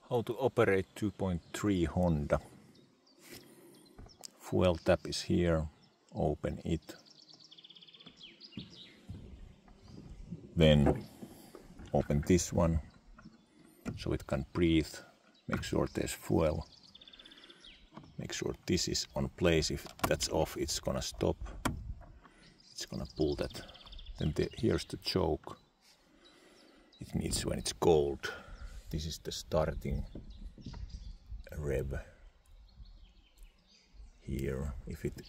How to operate 2.3 Honda. Fuel tap is here. Open it. Then open this one so it can breathe. Make sure there's fuel. Make sure this is on place. If that's off, it's gonna stop. It's gonna pull that. Then here's the choke. It needs when it's cold. This is the starting rev. Here, if it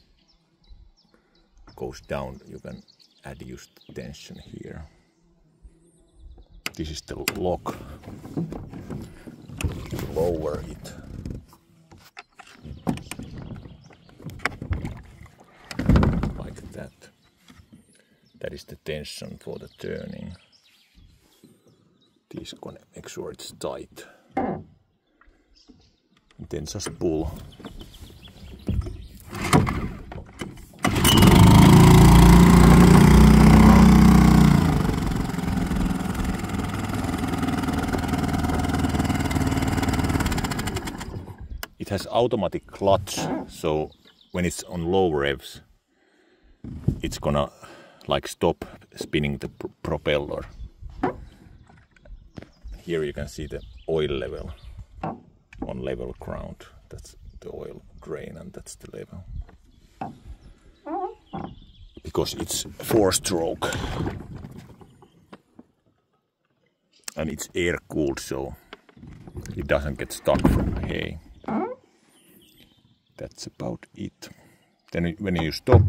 goes down, you can adjust tension here. This is the lock. Lower it. Like that. That is the tension for the turning. This gonna make sure it's tight. And then just pull. It has automatic clutch, so when it's on low revs, it's gonna like stop spinning the propeller. Here you can see the oil level on level ground. That's the oil drain and that's the level. Because it's 4-stroke and it's air cooled, so it doesn't get stuck from hay. That's about it. Then when you stop,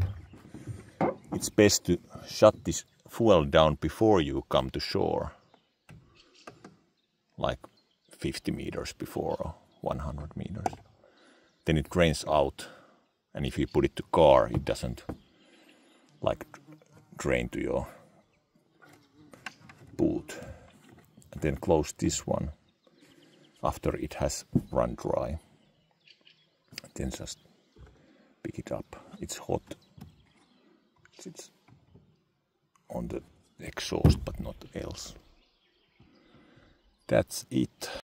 it's best to shut this fuel down before you come to shore. Like 50 meters before or 100 meters. Then it drains out, and if you put it to car, it doesn't like drain to your boot. And then close this one after it has run dry. And then just pick it up. It's hot. It's on the exhaust, but not else. That's it.